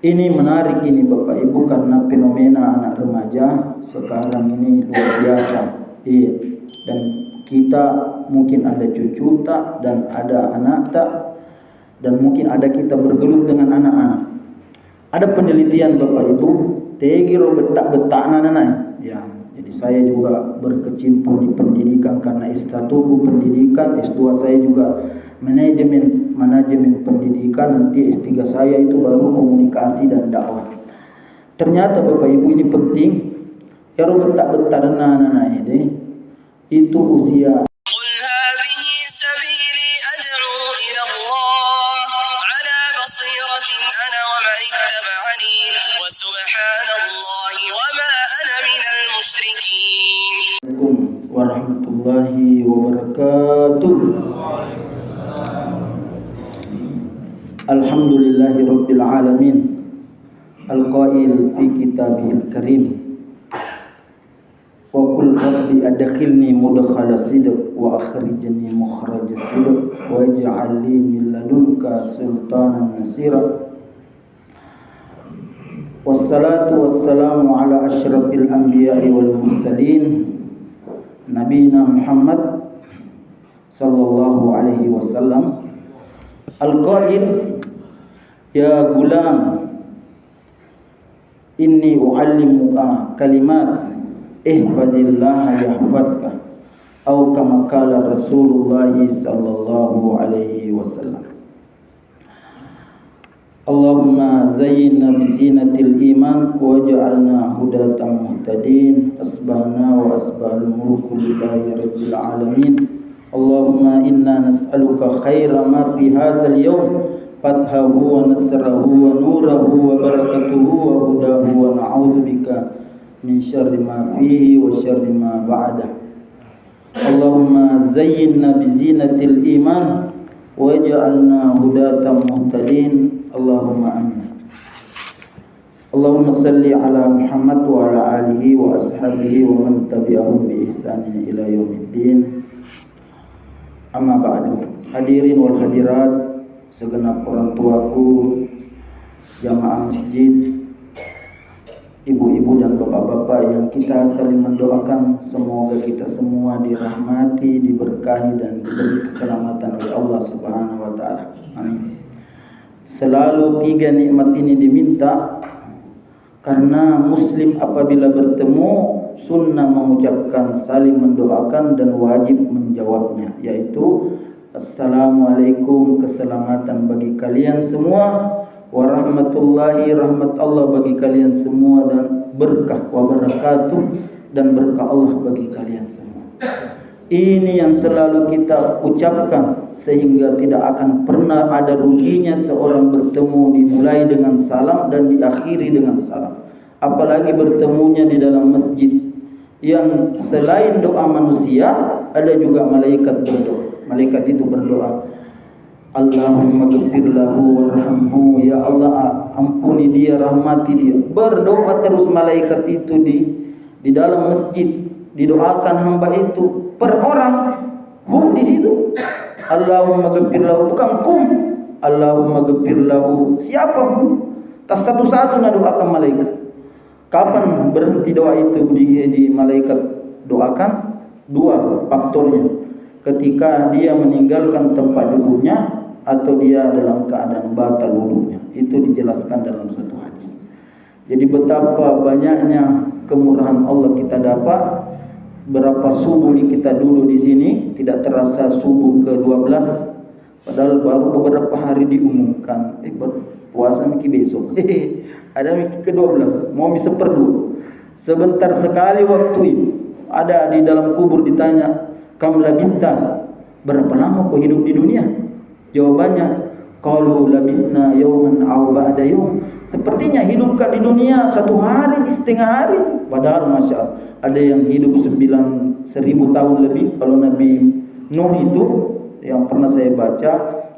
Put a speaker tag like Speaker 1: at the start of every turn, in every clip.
Speaker 1: Ini menarik ini Bapak Ibu, karena fenomena anak remaja sekarang ini luar biasa. Iya. Dan kita mungkin ada cucu tak, dan ada anak tak, dan mungkin ada kita bergelut dengan anak-anak. Ada penelitian Bapak Ibu, tegiro betak-betak anak-anak. Ya, jadi saya juga berkecimpung di pendidikan karena S1 pendidikan, S2 saya juga manajemen pendidikan, nanti S3 saya itu baru komunikasi dan dakwah. Ternyata Bapak Ibu ini penting. Ya betak-betak anak-anak ini itu usia warahmatullahi wabarakatuh. Alhamdulillahirabbil alamin. Al-qail fi kitabihil karim. Wa qul rabbi adkhilni mudkhala sidq wa akhrijni mukhraja sidq waj'al li min ladunka sultanan nasira. Wassalatu wassalamu ala asyrafil anbiya'i wal mursalin Nabina Muhammad sallallahu alaihi wasallam. Al-qail ya gulam inni u'allimuka kalimat ihfadillah yahfadka atau kama qala Rasulullah sallallahu alaihi wasallam. Allahumma zayyinna bizinatil iman waj'alna hudatan muhtadin asbahna wa asbahal mulku lillahi rabbil alamin. Allahumma inna nas'aluka khaira ma fi hadzal yawm fathahu wa nasrahu wa nurahu wa barakatuhu wa hudahu wa na'udzubika min syarri ma fihi wa syarri ma ba'dah. Allahumma zayyinna bizinatil iman waj'alna hudatan muhtadin. Allahumma amin. Allahumma salli ala Muhammad wa ala alihi wa ashabihi wa man tabi'ahum bi ihsanin ila yaumiddin. Amma ba'du. Hadirin wal hadirat, segenap orang tuaku, jamaah masjid, ibu-ibu dan bapak-bapak yang kita saling mendoakan semoga kita semua dirahmati, diberkahi dan diberi keselamatan oleh Allah Subhanahu wa taala. Amin. Selalu tiga nikmat ini diminta karena muslim apabila bertemu sunnah mengucapkan saling mendoakan dan wajib menjawabnya, yaitu assalamualaikum, keselamatan bagi kalian semua, warahmatullahi, rahmat Allah bagi kalian semua, dan berkah wa barakatuh, dan berkah Allah bagi kalian semua. Ini yang selalu kita ucapkan sehingga tidak akan pernah ada ruginya seorang bertemu dimulai dengan salam dan diakhiri dengan salam. Apalagi bertemunya di dalam masjid yang selain doa manusia ada juga malaikat berdoa. Malaikat itu berdoa, Allahumma ghfir lahu warhamhu, ya Allah ampuni dia, rahmati dia. Berdoa terus malaikat itu di dalam masjid, didoakan hamba itu per orang. Di situ Allahumma ghfir lahu, bukan kum. Allahumma ghfir lahu, siapa pun. Tas satu-satu doakan malaikat. Kapan berhenti doa itu di malaikat doakan? Dua faktornya. Ketika dia meninggalkan tempat duduknya atau dia dalam keadaan batal wudunya. Itu dijelaskan dalam satu hadis. Jadi betapa banyaknya kemurahan Allah kita dapat. Berapa subuh kita dulu di sini, tidak terasa subuh ke-12, padahal baru beberapa hari diumumkan puasa miki besok. Ada miki ke-12, mau misa per-2. Sebentar sekali waktu itu. Ada di dalam kubur ditanya, kam labitha, berapa lama kau hidup di dunia? Jawabannya, qalu labithna yawman aw ba'da yawm. Sepertinya hidupkan di dunia 1 hari, setengah hari. Padahal Masya Allah, ada yang hidup 1000 tahun lebih. Kalau Nabi Nuh itu yang pernah saya baca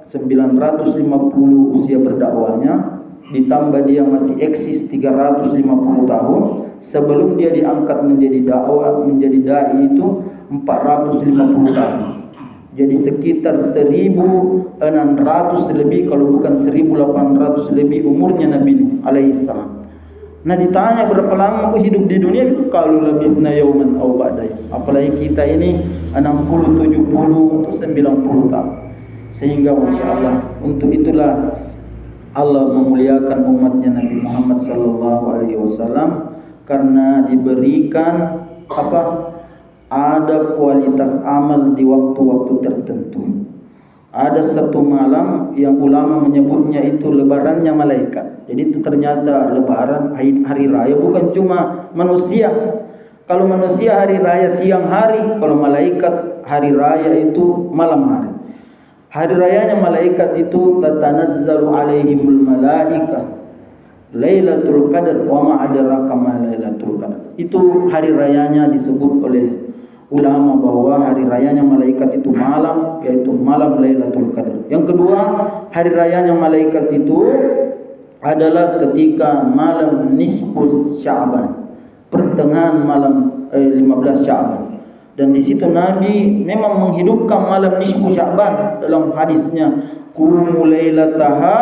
Speaker 1: 950 usia berdakwahnya, ditambah dia masih eksis 350 tahun. Sebelum dia diangkat menjadi dakwah, menjadi dai itu 450 tahun. Jadi sekitar 1600 lebih, kalau bukan 1800 lebih umurnya Nabi Nuh alaihissalam. Nah ditanya berapa lama aku hidup di dunia, kalau labithna yauman aw ba'da yaum. Apalagi kita ini 60, 70, 90 tahun. Sehingga Masya Allah, untuk itulah Allah memuliakan umatnya Nabi Muhammad sallallahu alaihi wasallam, karena diberikan ada kualitas amal di waktu-waktu tertentu. Ada satu malam yang ulama menyebutnya itu lebarannya malaikat. Jadi itu ternyata lebaran hari raya bukan cuma manusia. Kalau manusia hari raya siang hari, kalau malaikat hari raya itu malam hari. Hari rayanya malaikat itu tatanazzalu alaihimul malaikah Lailatul Qadar wa ma adraka ma Lailatul Qadar. Itu hari rayanya disebut oleh ulama bahwa hari rayanya malaikat itu malam, yaitu malam Lailatul Qadar. Yang kedua, hari rayanya malaikat itu adalah ketika malam nisfu Sya'ban, pertengahan malam 15 Sya'ban. Dan di situ Nabi memang menghidupkan malam nisfu Sya'ban dalam hadisnya, qumu lailataha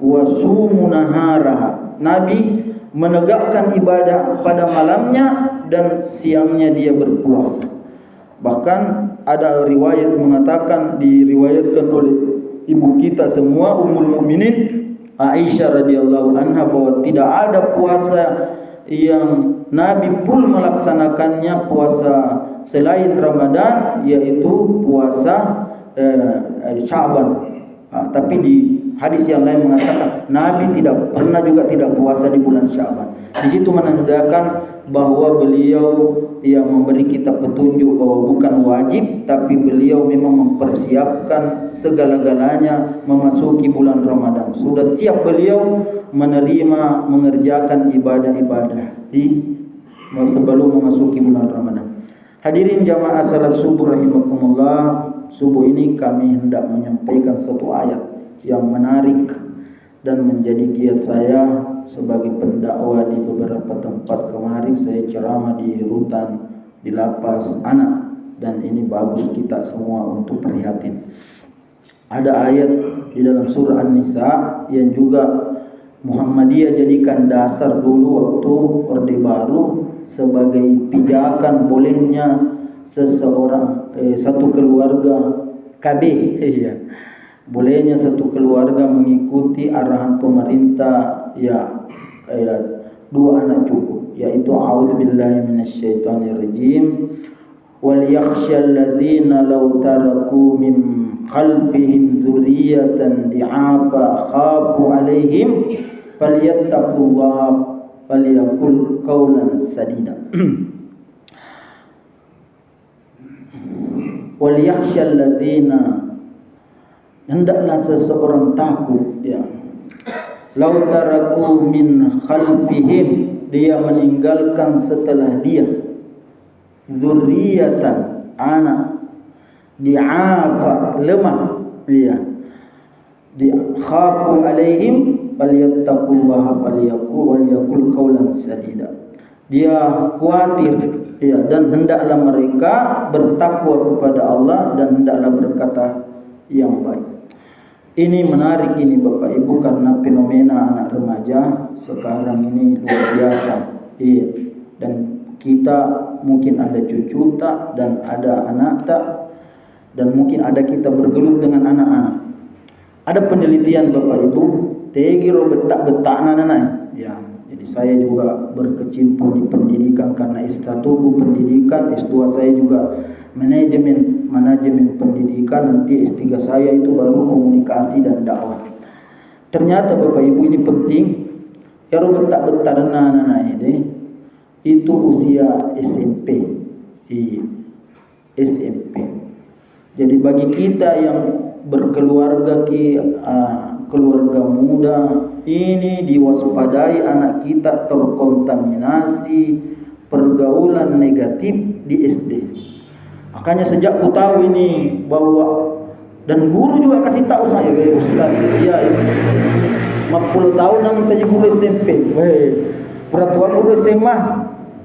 Speaker 1: wa sumu naharaha. Nabi menegakkan ibadah pada malamnya dan siangnya dia berpuasa. Bahkan ada riwayat mengatakan, diriwayatkan oleh ibu kita semua Ummul Mukminin Aisyah radhiyallahu anha, bahwa tidak ada puasa yang Nabi pun melaksanakannya puasa selain Ramadan, yaitu puasa Sya'ban. Tapi di hadis yang lain mengatakan Nabi tidak pernah juga tidak puasa di bulan Sya'ban. Di situ menandakan bahwa beliau yang memberi kita petunjuk bahwa bukan wajib, tapi beliau memang mempersiapkan segala-galanya memasuki bulan Ramadan. Sudah siap beliau menerima mengerjakan ibadah-ibadah sebelum memasuki bulan Ramadan. Hadirin jamaah salat subuh rahimakumullah, subuh ini kami hendak menyampaikan satu ayat yang menarik dan menjadi giat saya sebagai pendakwah di beberapa tempat. Kemarin saya ceramah di rutan, di lapas anak, dan ini bagus kita semua untuk prihatin. Ada ayat di dalam surah An-Nisa yang juga Muhammadiyah jadikan dasar dulu waktu Orde Baru sebagai pijakan bolehnya seseorang satu keluarga KB bolehnya satu keluarga mengikuti arahan pemerintah, ya kayak 2 anak cukup, yaitu a'udzubillahi minasyaitonirrajim, wal yakhshal ladzina law taraku min qalbihim dzurriyyatan di'afa khafu alaihim falyattaqullaha falyaqul qawlan sadida. Wal yakhshal ladzina, hendaklah seseorang takut, ya, lau taraku min khalfihim, dia meninggalkan setelah dia zurriyatan, anak, di'afa, lemah, ya, khafu alaihim falyattaqullaha falyaqul qawlan sadida. Dia khawatir, ya, dan hendaklah mereka bertakwa kepada Allah dan hendaklah berkata yang baik. Ini menarik ini Bapak Ibu, karena fenomena anak remaja sekarang ini luar biasa. Iya. Dan kita mungkin ada cucu tak dan ada anak tak, dan mungkin ada kita bergelut dengan anak-anak. Ada penelitian Bapak Ibu, tegiro betak-betak anak-anak. Ya, jadi saya juga berkecimpung di pendidikan karena S1 pendidikan, S2 saya juga manajemen pendidikan, nanti S3 saya itu baru komunikasi dan dakwah. Ternyata Bapak Ibu ini penting. Ya betak-betak anak-anak ini itu usia SMP. SMP. Jadi bagi kita yang berkeluarga keluarga muda ini, diwaspadai anak kita terkontaminasi pergaulan negatif di SD. Makanya sejak ku tahu ini bahwa, dan guru juga kasih tahu saya, Ustaz, iya ini 40 tahun nang tanya guru SMP, peraturan guru SMA,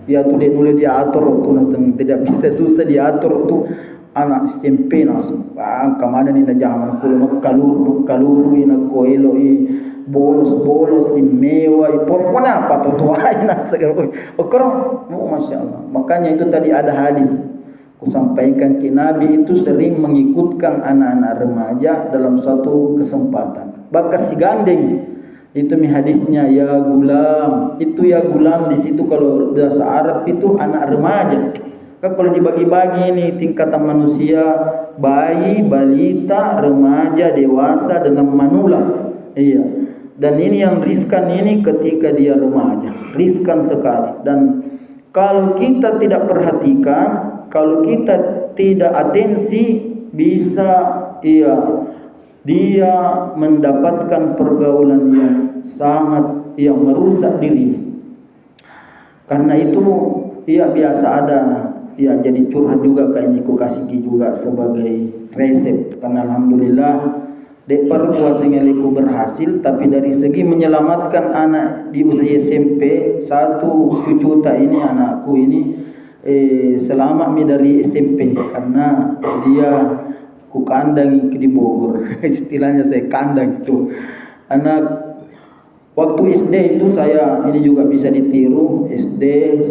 Speaker 1: ya tu dia mulai diatur tu naseng tidak bisa, susah diatur tu anak SMP langsung kemana ni na zaman kulo makaluru ina koelo bolos mewah pokoknya apa tuai na segala okoro masya Allah. Makanya itu tadi ada hadis ku sampaikan ke Nabi itu sering mengikutkan anak-anak remaja dalam suatu kesempatan bakas si gandeng itu hadisnya ya gulam, itu ya gulam di situ kalau bahasa Arab itu anak remaja. Kan kalau dibagi-bagi ini tingkatan manusia, bayi, balita, remaja, dewasa dengan manula. Iya. Dan ini yang riskan ini ketika dia remaja, riskan sekali. Dan kalau kita tidak perhatikan, kalau kita tidak atensi, bisa dia mendapatkan pergaulan yang sangat yang merusak diri. Karena itu biasa ada jadi curhat juga kayak ini ku kasih juga sebagai resep. Karena alhamdulillah dek perpuasa ngeliku berhasil, tapi dari segi menyelamatkan anak di usia SMP, satu cucu tak ini anakku ini selamat dari SMP karena dia ku kandang di Bogor. Istilahnya saya kandang itu anak. Waktu SD itu saya ini juga bisa ditiru. SD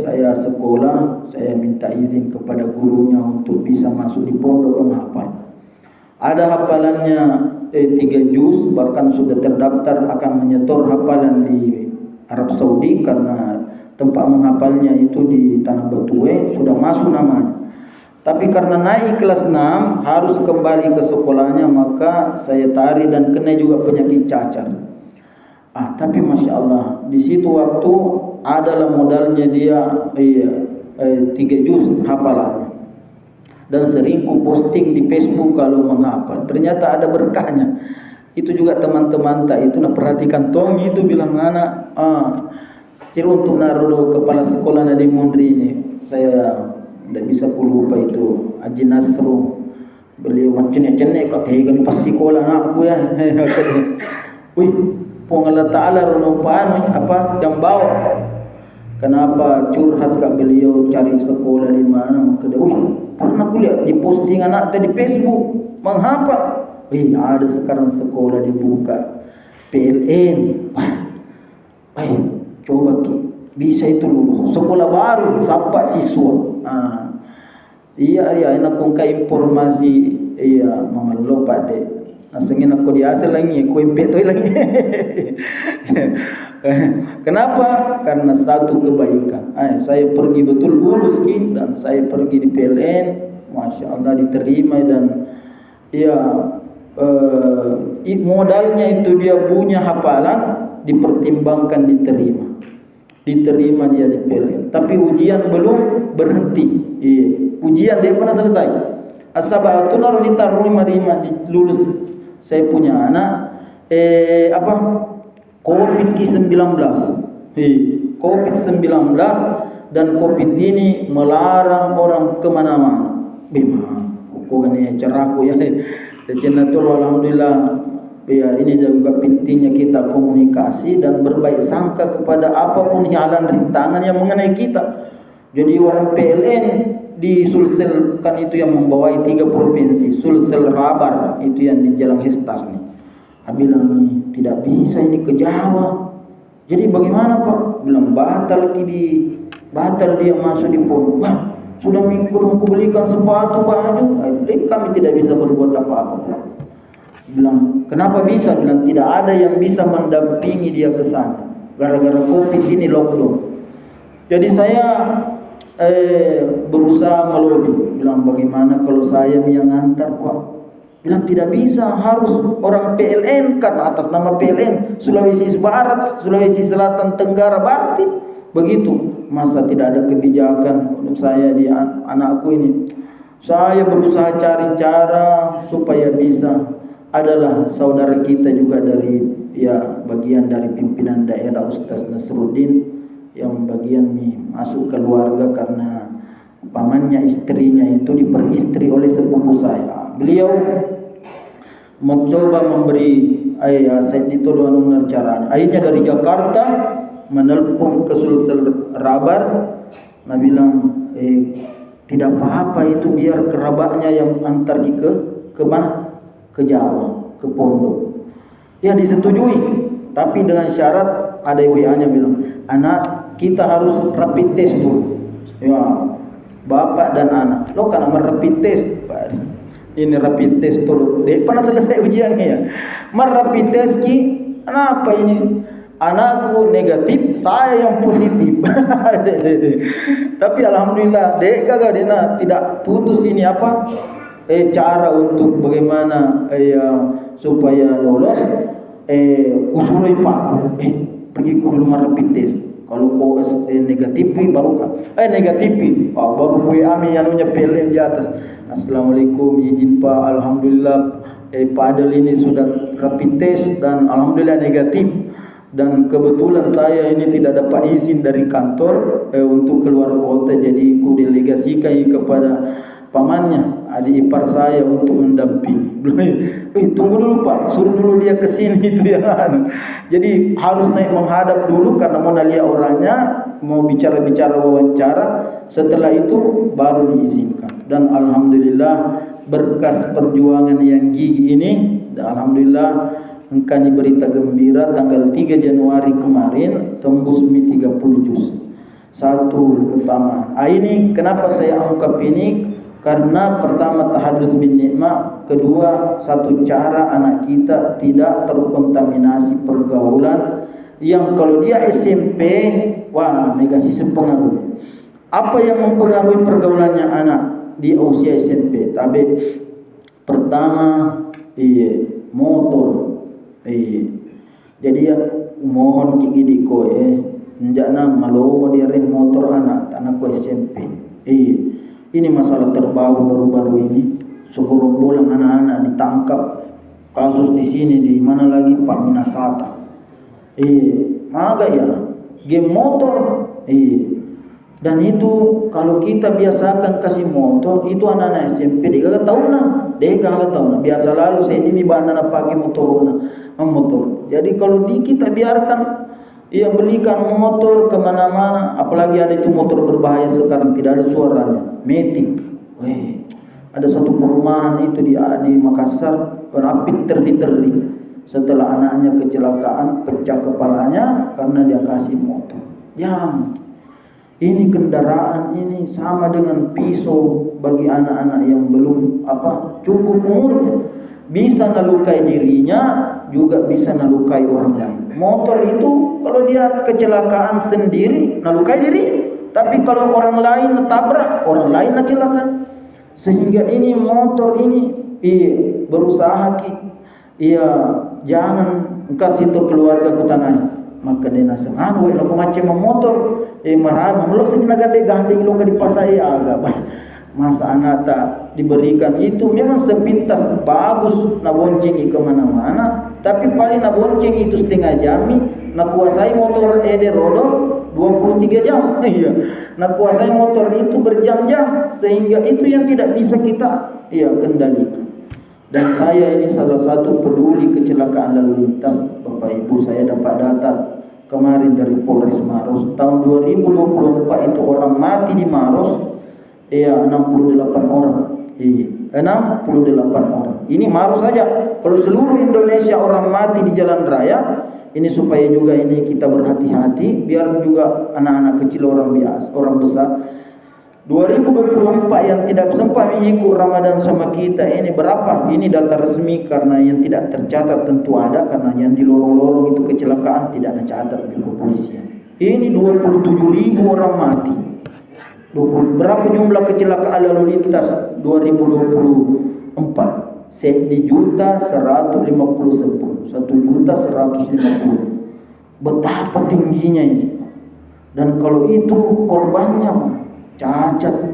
Speaker 1: saya sekolah, saya minta izin kepada gurunya untuk bisa masuk di pondok menghafal. Ada hafalannya 3 juz, bahkan sudah terdaftar akan menyetor hafalan di Arab Saudi karena tempat menghafalnya itu di Tanah Batue, sudah masuk namanya. Tapi karena naik kelas 6 harus kembali ke sekolahnya, maka saya tarik dan kena juga penyakit cacar. Tapi Masya Allah, di situ waktu adalah modalnya dia 3 juz hafalannya. Dan sering ku posting di Facebook kalau menghafal. Ternyata ada berkahnya. Itu juga teman-teman tak itu perhatikan tong itu bilang anak untuk naruh kepala sekolah di Mundri ini. Saya tidak bisa lupa itu Haji Nasru. Beliau macam-macam kat hegan pas sekolah anakku ya. Wih, Allah Ta'ala runupaan apa yang bawa. Kenapa curhat kat beliau cari sekolah di mana? Maka dia, pernah aku lihat di posting anak tadi di Facebook menghafal. Ada sekarang sekolah dibuka PLN. Coba bisa itu lulus. Sekolah baru sampai siswa. Enak kong ka informasi mama lupa deh. Nasengin aku di asal lagi, aku impet tu lagi. Kenapa? Karena satu kebaikan. Saya pergi betul lulus dan saya pergi di PLN, Masya Allah diterima dan modalnya itu dia punya hafalan dipertimbangkan diterima dia di PLN. Tapi ujian belum berhenti. Ujian dia pernah selesai. As-sab'atu nar ditaruh 5 lulus. Saya punya anak COVID-19. COVID-19 dan COVID ini melarang orang kemana-mana. Memang, kok ini cerahku ya. Jannatul alhamdulillah. Ini juga pentingnya kita komunikasi dan berbaik sangka kepada apapun halangan rintangan yang mengenai kita. Jadi orang PLN di Sulsel kan itu yang membawai 3 provinsi, Sulsel Rabar itu yang di Jalan Hestas nih. Bilang tidak bisa ini ke Jawa. Jadi bagaimana Pak? Bilang batal dia masuk di pondok. Sudah minggu aku belikan sepatu baju, kami tidak bisa berbuat apa-apa. Bilang kenapa bisa? Bilang tidak ada yang bisa mendampingi dia ke sana. Gara-gara COVID ini lockdown. Jadi saya berusaha melobi, bilang bagaimana kalau saya yang antar Pak? Bilang tidak bisa, harus orang PLN kan atas nama PLN Sulawesi Barat, Sulawesi Selatan, Tenggara, berarti begitu. Masa tidak ada kebijakan untuk saya di anakku ini? Saya berusaha cari cara supaya bisa. Adalah saudara kita juga dari bagian dari pimpinan daerah Ustaz Nasruddin yang bagian masuk keluarga karena pamannya istrinya itu diperistri oleh sepupu saya. Beliau mencoba memberi saya ditolong caranya. Akhirnya dari Jakarta menelpon ke Sulsel Rabar. Nah bilang Tidak apa-apa itu, biar kerabatnya yang antar ke mana? Ke Jawa, ke pondok. Ya disetujui, tapi dengan syarat ada WA-nya bilang, anak kita harus rapid test dulu. Ya, bapak dan anak. Lo kan rapid test. Ini rapid test dulu. Dia pernah selesai ujiannya ya. Rapid test ki, kenapa ini? Anakku negatif, saya yang positif. Tapi alhamdulillah, dek kagak dena tidak putus ini apa? Cara untuk bagaimana supaya lolos. Kusuloi pak, pergi ke rumah rapid test. Kalau kau negatif baru negatif, baru ami anunya PLN di atas. Assalamualaikum, izin pak, alhamdulillah padahal ini sudah rapid test dan alhamdulillah negatif. Dan kebetulan saya ini tidak dapat izin dari kantor untuk keluar kota, jadi ku delegasikan kepada pamannya, adik ipar saya untuk mendampingi. Tunggu dulu pak, suruh dulu dia ke sini itu yang Jadi harus naik menghadap dulu karena mau lihat orangnya, mau bicara-bicara wawancara. Setelah itu baru diizinkan. Dan alhamdulillah berkas perjuangan yang gigih ini, dan alhamdulillah engkau berita gembira tanggal 3 Januari kemarin tembus 30 juz. Satu pertama. Ini kenapa saya ungkap ini? Karena pertama tahadduts bin nikmah, kedua satu cara anak kita tidak terkontaminasi pergaulan yang kalau dia SMP, wah negatif pengaruh. Apa yang mempengaruhi pergaulannya anak di usia SMP? Tapi pertama motor. Jadi ya mohon kiki ko njana malo dia rem motor anakku SMP. Ini masalah baru-baru ini. Segerombolan anak-anak ditangkap. Kasus di sini di mana lagi Pak Minasata. Maka ya game motor. Dan itu kalau kita biasakan kasih motor, itu anak-anak SMP dia gak tahu nah. Biasa lalu saya ini bana pakai motor. Jadi kalau kita biarkan belikan motor kemana-mana, apalagi ada itu motor berbahaya sekarang tidak ada suaranya, Matic. Ada satu perumahan itu di Makassar, rapid terli. Setelah anaknya kecelakaan, pecah kepalanya karena dia kasih motor. Ini kendaraan ini sama dengan pisau bagi anak-anak yang belum cukup umurnya. Bisa melukai dirinya, juga bisa melukai orang lain. Motor itu kalau dia kecelakaan sendiri, melukai diri. Tapi kalau orang lain tabrak, orang lain kecelakaan. Sehingga ini motor ini berusaha jangan kasih itu keluarga kutanai. Maka dia nasang aku macam motor marah melok sedina ganti lo ke dipasai agak masa anata diberikan itu memang sepintas bagus na bonceng kemana-mana, tapi paling na bonceng itu setengah jam na kuasai motor rodo 23 jam na kuasai motor itu berjam-jam, sehingga itu yang tidak bisa kita kendalikan. Dan saya ini salah satu peduli kecelakaan lalu lintas. Bapak Ibu, saya dapat data kemarin dari Polres Maros tahun 2024 itu orang mati di Maros 68 orang. 68 orang. Ini Maros saja. Kalau seluruh Indonesia orang mati di jalan raya, ini supaya juga ini kita berhati-hati biar juga anak-anak kecil orang besar 2024 yang tidak sempat mengikut Ramadan sama kita ini berapa? Ini data resmi, karena yang tidak tercatat tentu ada, karena yang di lorong-lorong itu kecelakaan tidak ada catat di kepolisian. Ini 27.000 orang mati. Berapa jumlah kecelakaan lalu lintas 2024? 1.150.000. 1.150.000. Betapa tingginya ini. Dan kalau itu korbannya cacat.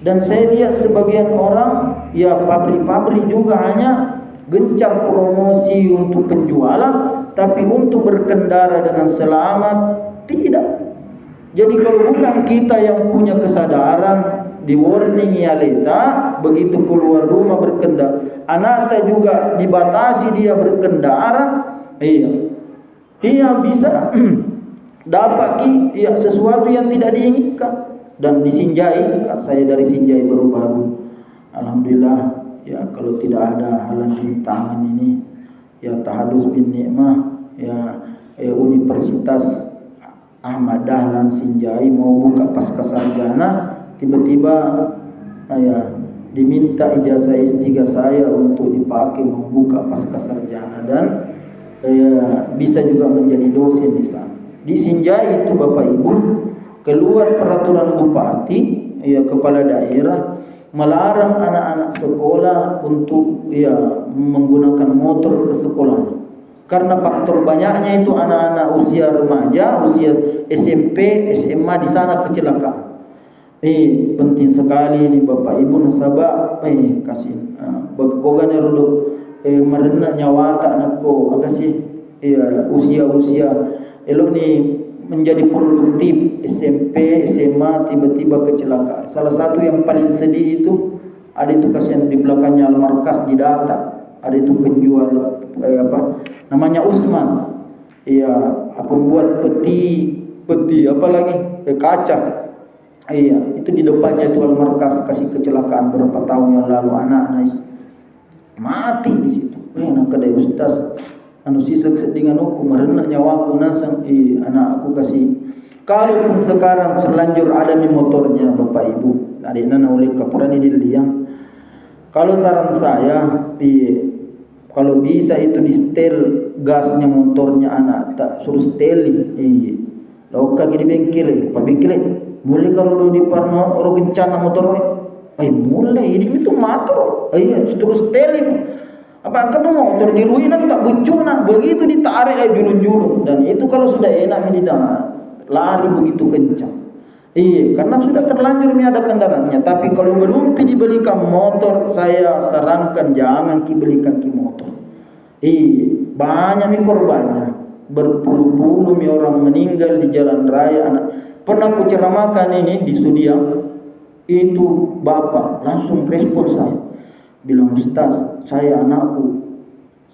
Speaker 1: Dan saya lihat sebagian orang pabrik-pabrik juga hanya gencar promosi untuk penjualan, tapi untuk berkendara dengan selamat tidak. Jadi kalau bukan kita yang punya kesadaran, di warning leta begitu keluar rumah berkendara, anak juga dibatasi dia berkendara, bisa dapat sesuatu yang tidak diinginkan. dan disinjai. Saya dari Sinjai baru-baru, alhamdulillah ya, kalau tidak ada halangan rintangan ini ya, tahadus bin nikmah ya, Universitas Ahmad Dahlan Sinjai mau buka pasca sarjana, tiba-tiba ya diminta ijazah S3 saya untuk dipakai membuka pasca sarjana, dan bisa juga menjadi dosen di sana. Di Sinjai itu Bapak Ibu, keluar peraturan bupati ya, kepala daerah melarang anak-anak sekolah untuk ya menggunakan motor ke sekolah. Karena faktor banyaknya itu anak-anak usia remaja, usia SMP, SMA di sana kecelakaan. Penting sekali ini Bapak Ibu nasabah, kasih bagogan ruduk merenak nyawa tak nako kasih usia elok ni menjadi produktif SMP, SMA tiba-tiba kecelakaan. Salah satu yang paling sedih itu ada itu kasihan di belakangnya Al-Markas di data. Ada itu penjual namanya Usman. Iya, pembuat peti apa lagi? Kaca. Iya, itu di depannya itu Al-Markas kasih kecelakaan berapa tahun yang lalu, anak-anak mati di situ. Nak kedai ustaz anu sisa dengan aku merenak nyawaku nasang anak aku kasih. Kalaupun sekarang terlanjur ada di motornya Bapak Ibu, adikna oleh kapurani diliang. Kalau saran saya, kalau bisa itu di setel gasnya motornya anak, tak suruh setelin. Lauka di bengkel, Pak bengkel. Mulai kalau di parno orang kencana motor, mulai ini itu motor. Terus setelin. Apa angkat motor diruin tak bucuk nak, begitu ditarik julun-julun, dan itu kalau sudah enak lari begitu kencang. Karena sudah terlanjur ada kendaraannya. Tapi kalau belum dibelikan motor, saya sarankan jangan belikan motor. Banyak korbannya, berpuluh-puluh orang meninggal di jalan raya. Pernah aku ceramahkan ini di Sudiang, itu bapak langsung respon saya, bilang Ustaz, saya anakku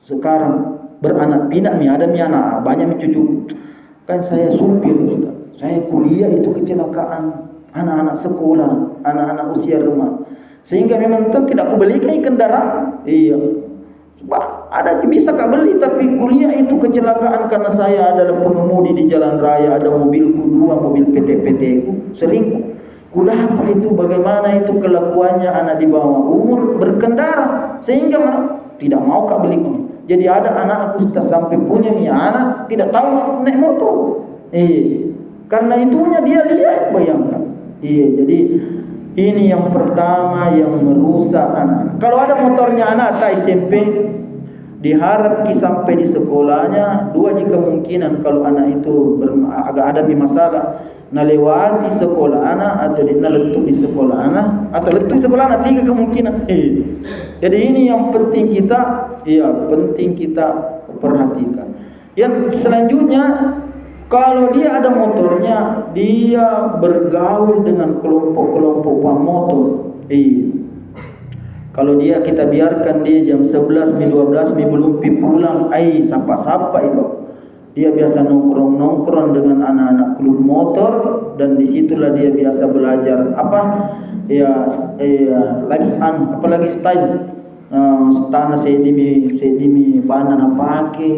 Speaker 1: sekarang beranak pinak ada anak banyak cucu, kan saya supir Ustaz, saya kuliah itu kecelakaan anak-anak sekolah, anak-anak usia remaja, sehingga memang tidak aku belikan kendaraan. Ada bisa kak beli, tapi kuliah itu kecelakaan karena saya adalah pengemudi di jalan raya, ada mobilku 2 mobil PT-PT ku selingkuh. Kudapat itu bagaimana itu kelakuannya anak di bawah umur berkendara, sehingga tidak mau kak beli. Jadi ada anak aku sudah sampai punya anak tidak tahu naik motor. Karena itunya dia lihat, bayangkan. Jadi ini yang pertama yang merusak anak. Kalau ada motornya anak tak SMP, diharap sampai di sekolahnya 2 jika kemungkinan. Kalau anak itu agak ada masalah, lewati sekolah anak atau letuk di sekolah anak atau letuk di sekolah anak, 3 kemungkinan. Jadi ini yang penting kita perhatikan. Yang selanjutnya, kalau dia ada motornya, dia bergaul dengan kelompok-kelompok pemotor. Kalau kita biarkan dia jam 11, 12 belum pulang, sapa-sapa itu. Dia biasa nongkrong dengan anak-anak klub motor, dan disitulah dia biasa belajar apalagi style. Stana sedimi panan apake.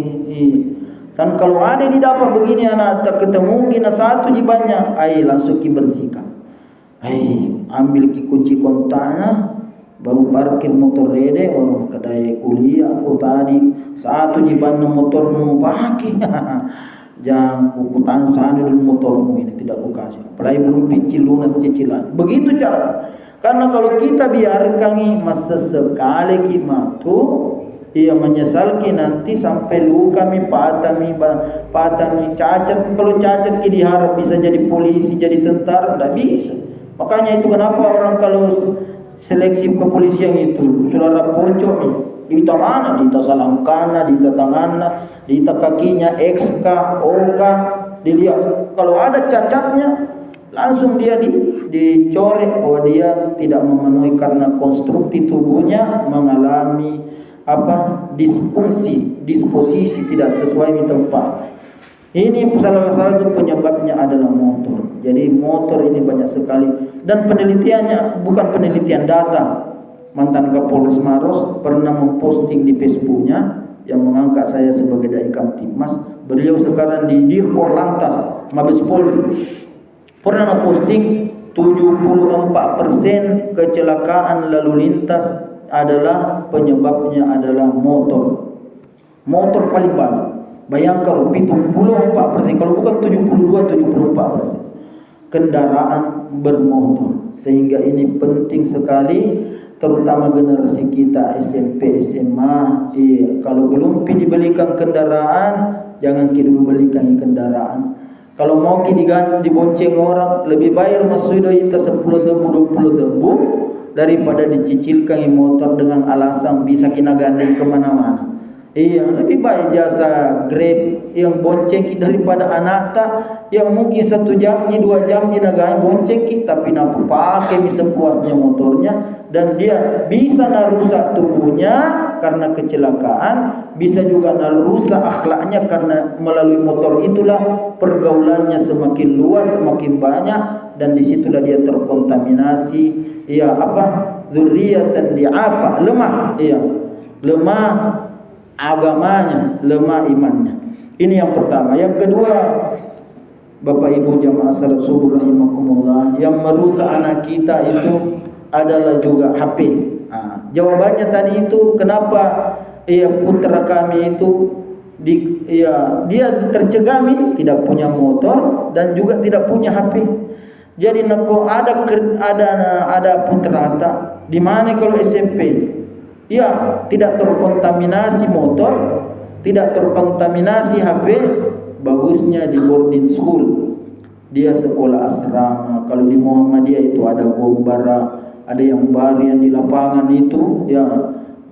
Speaker 1: Dan kalau ada didapat begini anak tak ketemu kena satu jibannya, langsung bersihkan. Ambil kunci kontaknya, baru parkir motor rede, kedai kuliah aku tadi satu jiban motor mau pakai. Jangan kukutan sana dulu motormu ini tidak aku kasih. Apalagi belum lunas cicilan. Begitu cara. Karena kalau kita biarkan masa sekali kimatu, menyesal nanti sampai luka patah cacat. Kalau cacat diharap bisa jadi polisi, jadi tentara, tidak bisa. Makanya itu kenapa orang kalau seleksi kepolisian itu saudara pocok di mana, di salam kanan, di tangannya, di kakinya, XK, OK, dilihat. Kalau ada cacatnya langsung dia dicoret bahwa dia tidak memenuhi karena konstruksi tubuhnya mengalami disposisi tidak sesuai di tempat. Ini salah satu penyebabnya adalah motor. Jadi motor ini banyak sekali, dan penelitiannya bukan penelitian data. Mantan Kapolres Maros pernah memposting di Facebooknya yang mengangkat saya sebagai Dai Kamtibmas. Beliau sekarang di Dirkor Lantas Mabes Polri pernah memposting 74% kecelakaan lalu lintas adalah penyebabnya adalah motor. Motor paling banyak. Bayangkan 74%, kalau bukan 74% kendaraan bermotor. Sehingga ini penting sekali, terutama generasi kita SMP, SMA. Kalau belum dibelikan kendaraan, jangan dulu belikan kendaraan. Kalau mau dibonceng orang, lebih bayar masudah kita 10.000, 20.000 daripada dicicilkan motor dengan alasan bisa kena gandeng kemana-mana. Lebih baik jasa Grab yang bonceng kita daripada anak tak yang mungkin 1 jam ni 2 jam ni nagai bonceng kita, tapi nak pakai ni sepuasnya motornya, dan dia bisa narusak tubuhnya karena kecelakaan, bisa juga narusak akhlaknya karena melalui motor itulah pergaulannya semakin luas, semakin banyak, dan disitulah dia terkontaminasi zurriyatan di'afa, lemah lemah agamanya, lemah imannya. Ini yang pertama. Yang kedua, Bapak Ibu jamaah salat subuh rahimakumullah, yang merusak anak kita itu adalah juga HP. Jawabannya tadi itu kenapa putra kami itu dia tercegami, tidak punya motor dan juga tidak punya HP. Jadi ada putra tak di mana kalau SMP tidak terkontaminasi motor, tidak terkontaminasi HP, bagusnya di boarding school. Dia sekolah asrama. Kalau di Muhammadiyah itu ada gombara, ada yang barian di lapangan itu,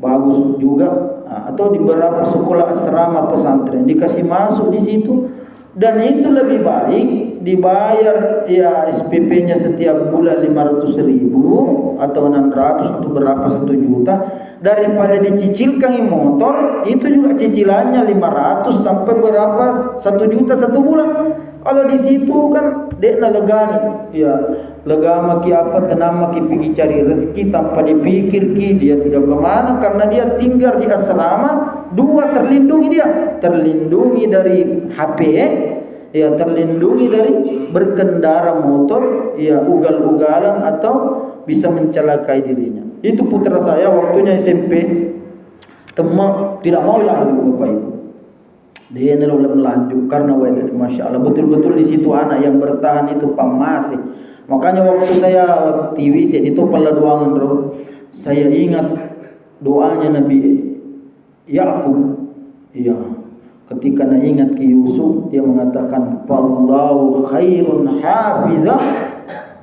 Speaker 1: bagus juga. Atau di beberapa sekolah asrama pesantren dikasih masuk di situ, dan itu lebih baik dibayar SPP-nya setiap bulan 500.000 atau 600 atau berapa 1 juta daripada dicicilkan motor. Itu juga cicilannya 500 sampai berapa 1 juta 1 bulan. Kalau di situ kan dekna legani, lega maki apa tenang maki pergi cari rezeki tanpa dipikir dia tidak kemana, karena dia tinggal di asrama. 2, terlindungi dari HP, terlindungi dari berkendara motor, ugal-ugalan atau bisa mencelakai dirinya. Itu putra saya waktunya SMP, tidak mau lalu Bapak Ibu. Dia lalu melanjut karena masya Allah betul-betul di situ anak yang bertahan itu masih. Makanya waktu saya TV saya itu pala doangan roh, saya ingat doanya Nabi Yakub. Ketika nak ingat ke Yusuf, dia mengatakan wallahu khairun hafiza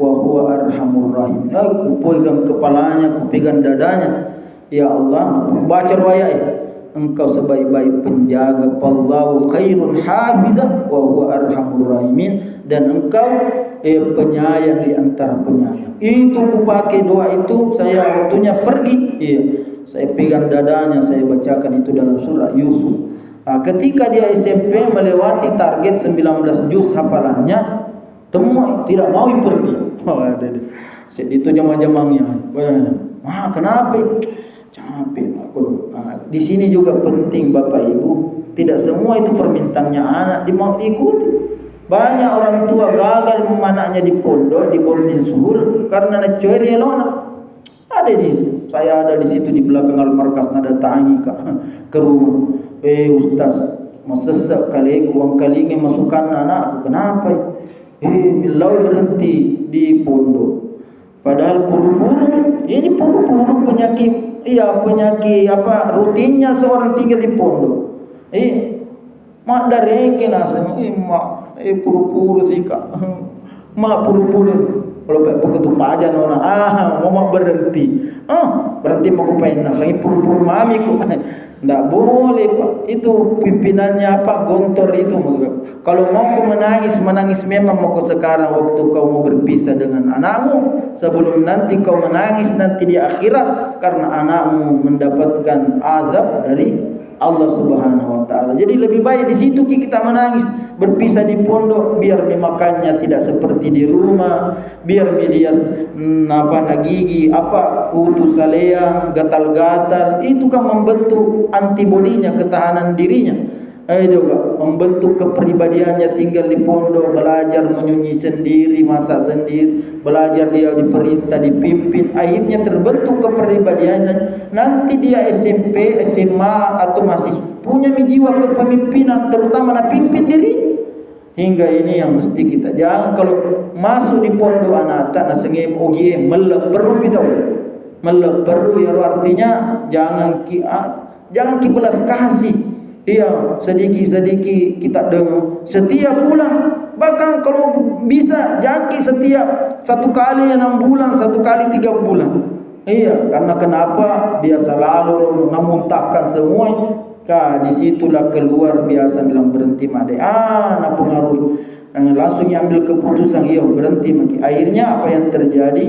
Speaker 1: wa huwa arhamur rahim. Aku pegang kepalanya, aku pegang dadanya. Ya Allah, baca ayat. Engkau sebaik-baik penjaga, wallahu khairun hafiza wa huwa arhamur rahimin, dan engkau penyayang di antara penyayang. Itu aku pakai doa itu saya waktunya pergi. Saya pegang dadanya, saya bacakan itu dalam surah Yusuf. Ketika dia SMP melewati target 19 juz hafalannya, tidak mau pergi. Itu jamaah-jamaahnya. Kenapa? Capek aku. Di sini juga penting Bapak Ibu, tidak semua itu permintaannya anak mau diikuti. Banyak orang tua gagal anaknya di pondok, di boarding school karena nak cuci elona. Saya ada di situ di belakang al-markas, nada tangi ke rumah. Ustaz, masesak kali uang kalinya masukkan anak, kenapa? Bilau berhenti di pondok. Padahal puru-puru, ini puru-puru penyakit, rutinnya seorang tinggal di pondok. Mak dari kenasa, puru-puru sih kak. Mak puru-puru. Kalau begitu pajak nona, mau berhenti. Berhenti mau kepenang, lagi puru-puru mami kok. Tidak boleh Pak. Itu pimpinannya Gontor itu. Kalau mau kau menangis memang mau kau sekarang waktu kau mau berpisah dengan anakmu, sebelum nanti kau menangis nanti di akhirat karena anakmu mendapatkan azab dari Allah Subhanahu wa taala. Jadi lebih baik di situ kita menangis, berpisah di pondok, biar makannya tidak seperti di rumah, biar dia gigi kutu saleang, gatal-gatal, itu kan membentuk antibodinya, ketahanan dirinya. Juga membentuk kepribadiannya, tinggal di pondok, belajar menyunyi sendiri, masak sendiri, belajar dia diperintah, dipimpin, akhirnya terbentuk kepribadiannya. Nanti dia SMP, SMA atau masih punya jiwa kepemimpinan, terutama pimpin diri. Hingga ini yang mesti kita jangan kalau masuk di pondok anak nasengem OGM melep perlu kita melep perlu ya, artinya jangan belas kasih. Iya, sedikit-sedikit kita dengar setiap bulan, bahkan kalau bisa jangan setiap 1 kali 6 bulan, 1 kali 3 bulan. Iya, karena kenapa dia selalu memuntahkan semua. Disitulah keluar biasa bilang berhenti made. Nak pengaruh langsung ambil keputusan, iya berhenti maki. Akhirnya apa yang terjadi?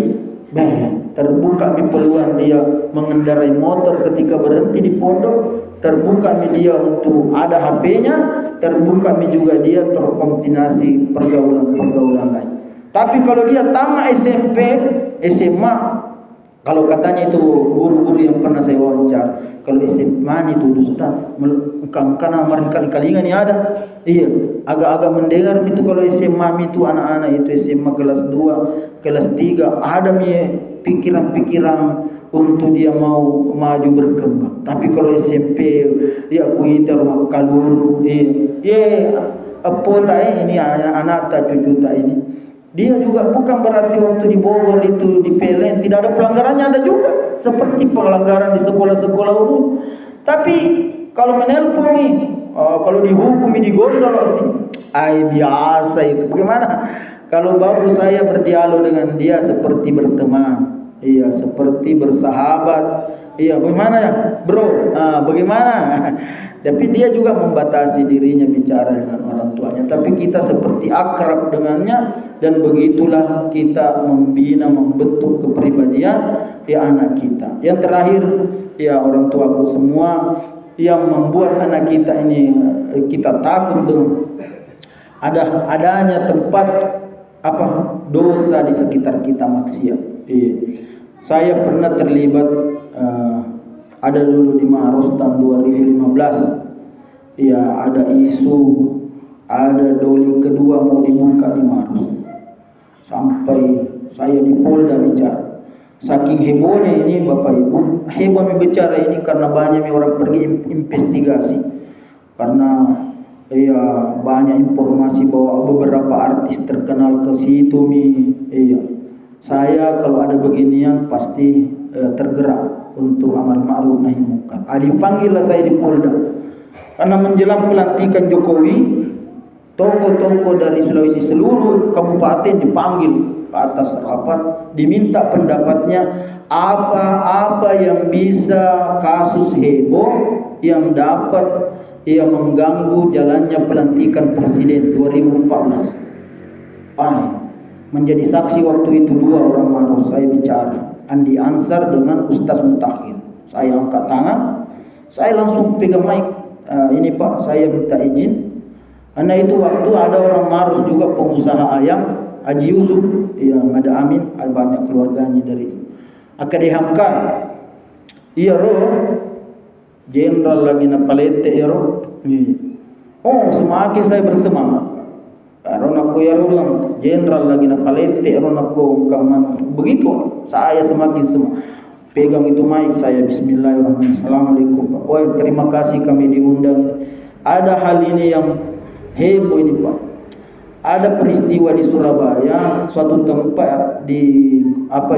Speaker 1: Terbuka peluang dia mengendarai motor ketika berhenti di pondok, terbuka dia untuk ada HP-nya, terbuka juga dia terkontaminasi pergaulan lain. Tapi kalau dia tamat SMP, SMA, kalau katanya itu guru-guru yang pernah saya wawancara, kalau SMA itu Ustaz, karena kali-kali ini ada, iya, agak-agak mendengar itu kalau SMA itu anak-anak itu SMA kelas 2, kelas 3 ada pikiran-pikiran untuk dia mau maju berkembang. Tapi kalau SMP dia kuita rumah kaluru, ini anak tak cucu tak ini. Dia juga bukan berarti waktu di Bogor itu di PLN tidak ada pelanggarannya, ada juga seperti pelanggaran di sekolah-sekolah umum. Tapi kalau menelponi, kalau dihukumi digondol sih, biasa itu. Bagaimana? Kalau baru saya berdialog dengan dia seperti berteman, iya, seperti bersahabat, iya, bagaimana ya, bro? Bagaimana? Tapi dia juga membatasi dirinya bicara dengan orang tuanya. Tapi kita seperti akrab dengannya, dan begitulah kita membina, membentuk kepribadian anak kita. Yang terakhir, orang tuaku semua, yang membuat anak kita ini kita takut dengan adanya tempat dosa di sekitar kita, maksiat. Saya pernah terlibat ada dulu di Maros tahun 2015. Ada isu ada doli kedua mau dibuka di Maros. Sampai saya di Polda bicara. Saking hebohnya ini Bapak Ibu, heboh bicara ini karena banyak orang pergi investigasi. Karena banyak informasi bahwa beberapa artis terkenal ke situ Saya kalau ada beginian pasti tergerak untuk amar ma'ruf nahi munkar. Dipanggillah saya di Polda. Karena menjelang pelantikan Jokowi, tokoh-tokoh dari Sulawesi seluruh kabupaten dipanggil ke atas rapat, diminta pendapatnya apa yang bisa kasus heboh yang dapat mengganggu jalannya pelantikan presiden 2014. Menjadi saksi waktu itu 2 orang Maros saya bicara, Andi Ansar dengan Ustaz Mutakhir. Saya angkat tangan, saya langsung pegang mic. Ini Pak, saya minta izin. Karena itu waktu ada orang Maros juga, pengusaha ayam, Haji Yusuf, ada Amin, ada banyak keluarganya dari Akade Hamka. Jenderal lagi napalete semakin saya bersemangat. Aku jenderal lagi napalete aku kaman begitu, saya semakin semangat. Pegang itu mic, saya bismillahirrahmanirrahim. Assalamualaikum Pak. Terima kasih kami diundang. Ada hal ini yang heboh ini Pak. Ada peristiwa di Surabaya, suatu tempat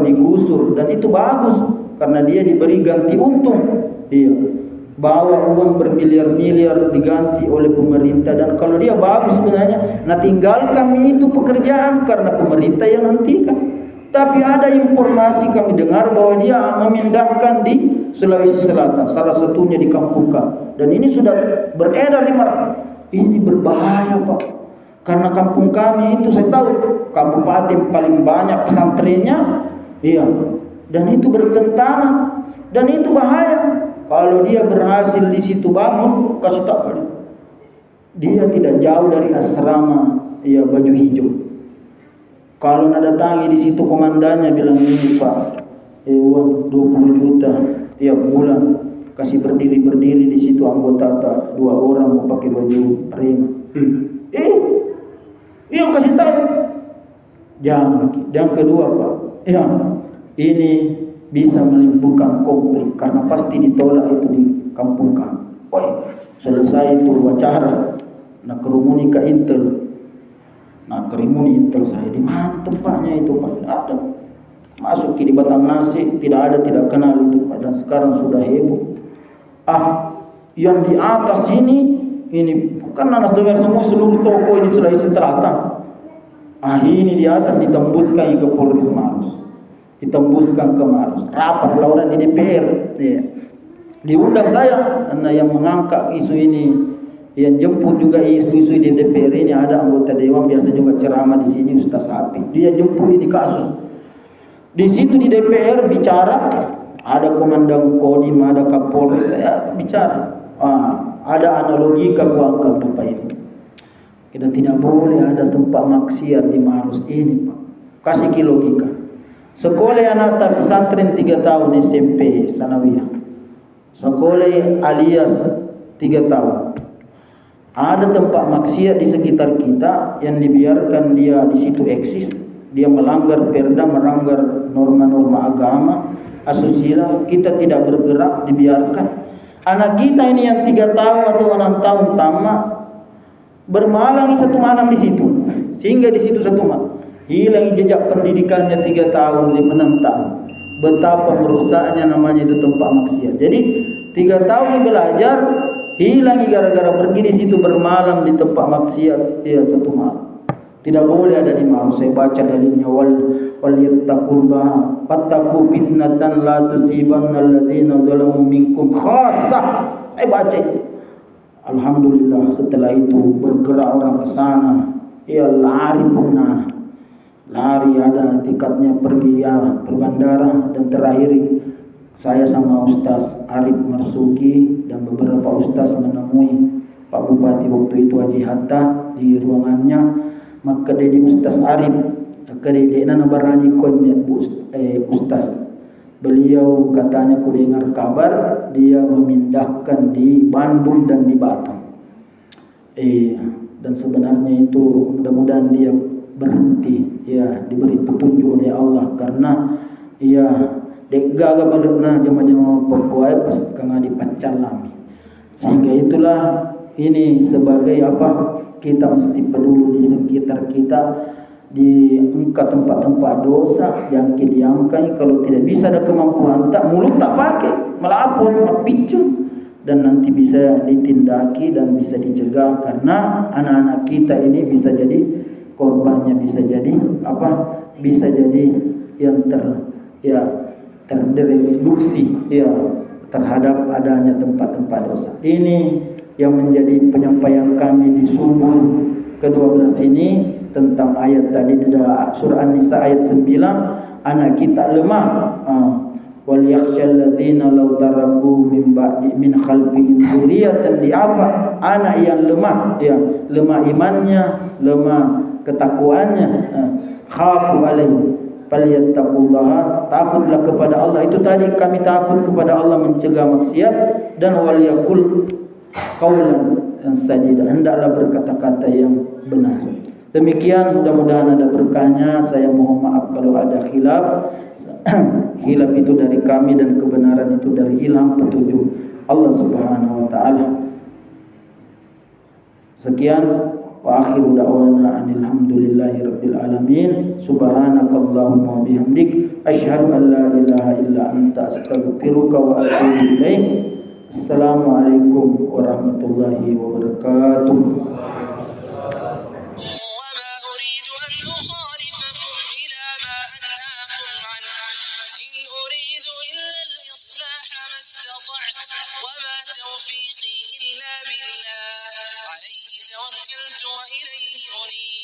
Speaker 1: digusur, dan itu bagus karena dia diberi ganti untung. Bawa uang bermiliar-miliar diganti oleh pemerintah, dan kalau dia bagus sebenarnya, tinggal kami itu pekerjaan karena pemerintah yang hentikan. Tapi ada informasi kami dengar bahwa dia memindahkan di Sulawesi Selatan, salah satunya di Kampung K. Dan ini sudah beredar di Maros. Ini berbahaya Pak, karena kampung kami itu saya tahu kabupaten paling banyak pesantrennya, dan itu bertentangan, dan itu bahaya. Kalau dia berhasil di situ bangun, kasih tak pada. Dia tidak jauh dari asrama ya baju hijau. Kalau nak datangi di situ komandannya bilang ini Pak, uang 20 juta tiap bulan, kasih berdiri di situ anggota 2 orang mau pakai baju prima. Yang kasih tahu. Jangan. Yang kedua Pak, ya ini bisa menimbulkan konflik karena pasti ditolak itu di kampung kami. Selesai itu wawancara, nak kerumuni ke Intel. Nah, kerimuni Intel saya di mana tempatnya itu Pak? Ada. Masuk di batang nasi, tidak kenal itu Pak. Dan sekarang sudah heboh. Yang di atas ini kan anak dengar semua seluruh toko ini Sulawesi Selatan. Ini di atas ditembuskan ke Polres Maros. Ditembuskan ke Maros. Rapat lauran di DPR. Ya. Diundang saya karena yang mengangkat isu ini. Yang jemput juga isu-isu di DPR ini ada anggota dewan biasa juga ceramah di sini Ustaz Hafiz. Dia jemput ini kasus. Di situ di DPR bicara, ada komandan Kodim, ada Kapolres, saya bicara. Ada analogi kekuangkan Bapak ini. Kita tidak boleh ada tempat maksiat di Maros ini, Pak. Kasih logika. Sekolah anak pesantren 3 tahun SMP Sanawiyah. Sekolah alias 3 tahun. Ada tempat maksiat di sekitar kita yang dibiarkan dia di situ eksis. Dia melanggar perda, melanggar norma-norma agama, asusila. Kita tidak bergerak, dibiarkan. Anak kita ini yang 3 tahun atau 6 tahun tamat bermalang 1 malam di situ, sehingga di situ 1 malam hilang jejak pendidikannya 3 tahun di menentang. Betapa merusaknya namanya itu tempat maksiat. Jadi 3 tahun belajar hilang gara-gara pergi di situ bermalam di tempat maksiat 1 malam. Tidak boleh ada di Maros. Saya baca dalilnya wal yattaqullah fattaqu fitnatan la tusibanna alladzina zalamu minkum khassah. Saya baca. Alhamdulillah setelah itu bergerak orang ke sana. Lari punah. Lari ada tiketnya pergi berbandara dan terakhir saya sama Ustaz Arif Marsuki dan beberapa Ustaz menemui Pak Bupati waktu itu Haji Hatta di ruangannya. Maka dari Ustaz Arif kedai barani konnya Ustaz. Beliau katanya ku dengar kabar dia memindahkan di Bandung dan di Batam. Dan sebenarnya itu mudah-mudahan dia berhenti diberi petunjuk oleh Allah karena gagal balikna jemaah-jemaah Papua pas kang dipacal lami. Sehingga itulah ini sebagai kita mesti peduli di sekitar kita, di tempat-tempat dosa yang diangkai. Kalau tidak bisa ada kemampuan tak mulut tak pakai melapor mapicu dan nanti bisa ditindaki dan bisa dicegah karena anak-anak kita ini bisa jadi korbannya, bisa jadi bisa jadi yang terdeduksi terhadap adanya tempat-tempat dosa. Ini yang menjadi penyampaian kami di subuh ke-12 ini tentang ayat tadi di surah An-Nisa ayat 9. Anak kita lemah. Wal yakhshal ladzina law taraku min khalfihim dzurriyyatan anak yang lemah, lemah imannya, lemah ketakwaannya. Khafu alaihi falyattaqullaha, takutlah kepada Allah. Itu tadi kami takut kepada Allah mencegah maksiat dan wal yaqul qaulan sadida, hendaklah berkata-kata yang benar. Demikian, mudah-mudahan ada berkahnya. Saya mohon maaf kalau ada khilaf. Khilaf itu dari kami dan kebenaran itu dari ilham petunjuk Allah Subhanahu wa taala. Sekian, wa akhiru da'wana alhamdulillahi rabbil alamin. Subhanakallahumma wa bihamdik asyhadu an la ilaha illa anta astaghfiruka wa atubu ilaik. Assalamualaikum warahmatullahi wabarakatuh.
Speaker 2: وما توفيقي إلا بالله عليه توكلت وإليه أنيب